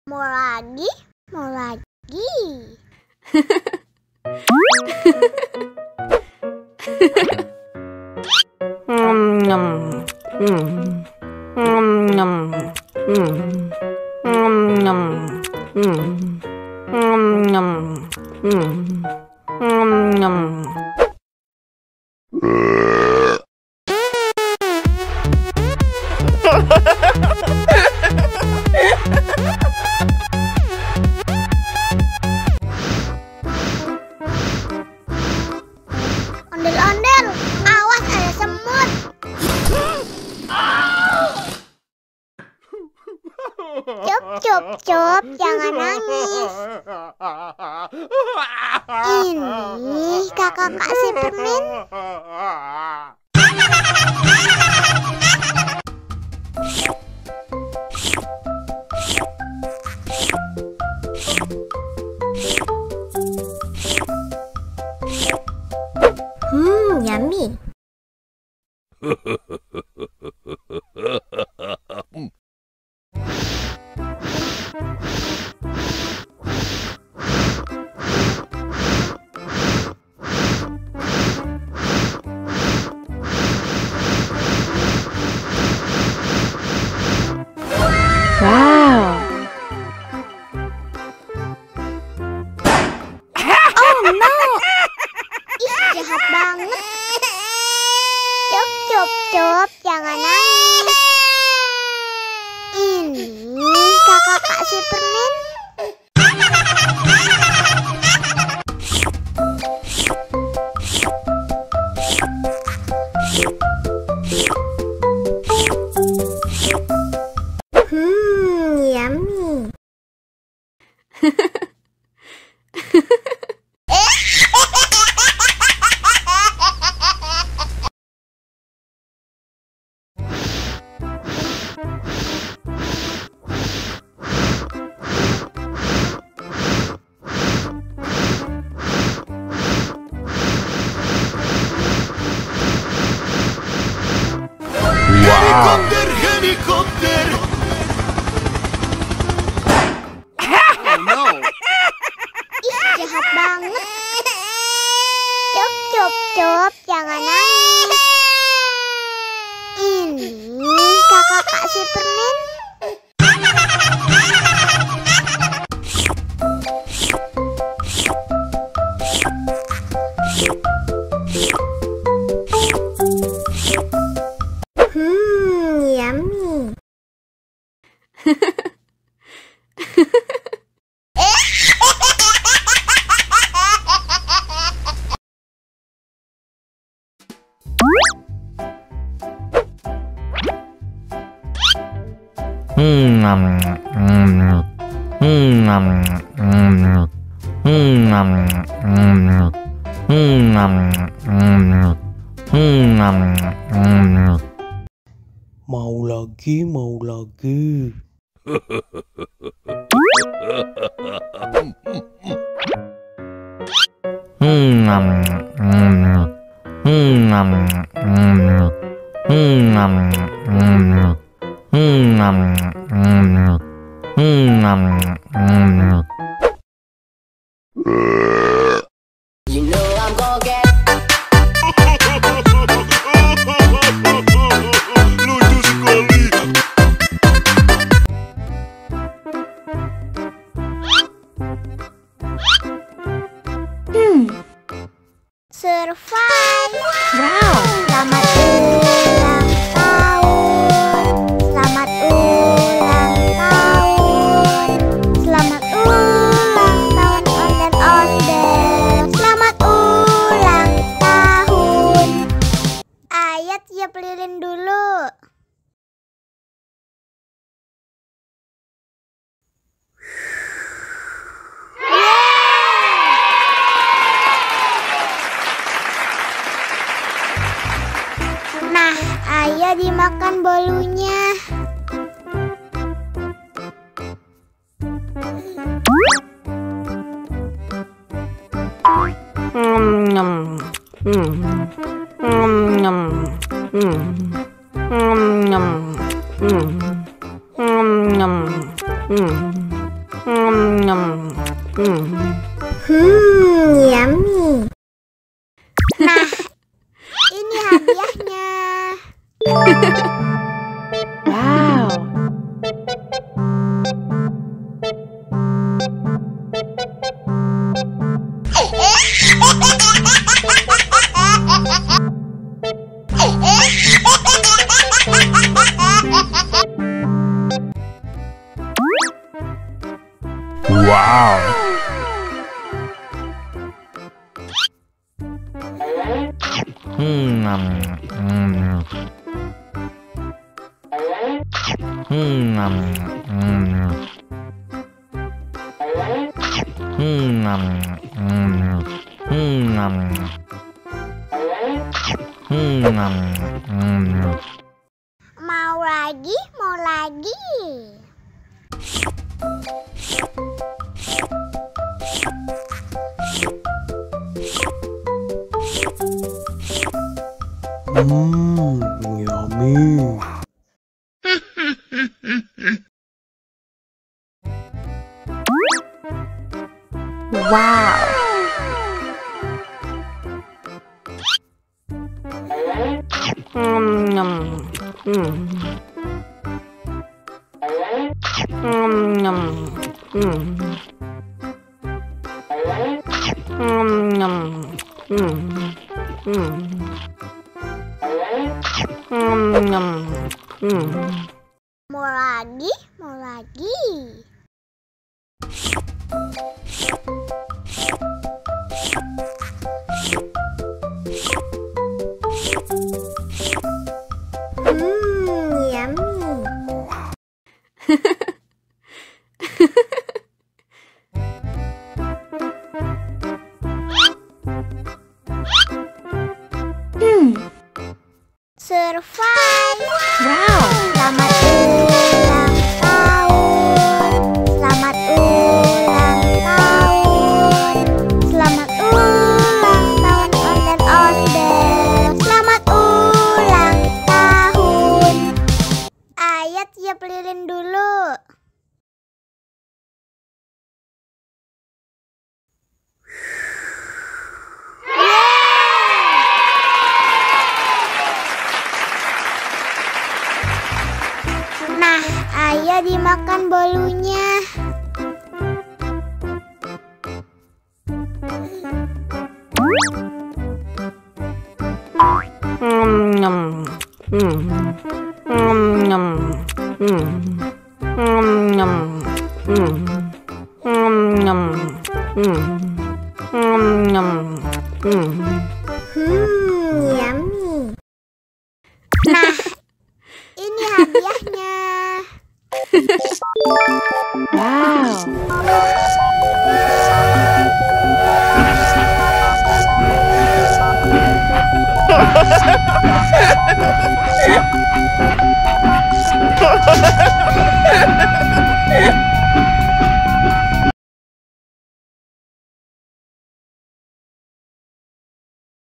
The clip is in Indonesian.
Mau lagi? Mau lagi? Ondel-ondel, awas ada semut. Cup, jangan nangis. Ini kakak kasih permen. Yummy. Wow. Oh no. Ih, jahat banget. Cup, jangan nangis. Ini kakak kasih permen. Yummy. Helikopter. Oh no. Ih, jahat banget. Cup, jangan nangis. Ini kakak kasih permen. Yummy. Mau lagi. You know I'm gonna get Lucu sekali. Survive. Wow. Selamat ulang tahun. Selamat ulang tahun. Selamat ulang tahun ondel-ondel. Selamat ulang tahun. Ayat tiup lilin dulu. Nah, ayo dimakan bolunya. Yummy. Nah, ini hadiahnya. Wow. Wow. Mau lagi, mau lagi. Yummy. Wow. Mau lagi, mau lagi. Yummy. Survive. Wow. Selamat ulang tahun. Selamat ulang tahun. Selamat ulang tahun Onden Osbel. Selamat ulang tahun. Ayat tiup lilin dulu. Nah, ayo dimakan bolunya. Yummy. Nah, ini hadiahnya. Wow.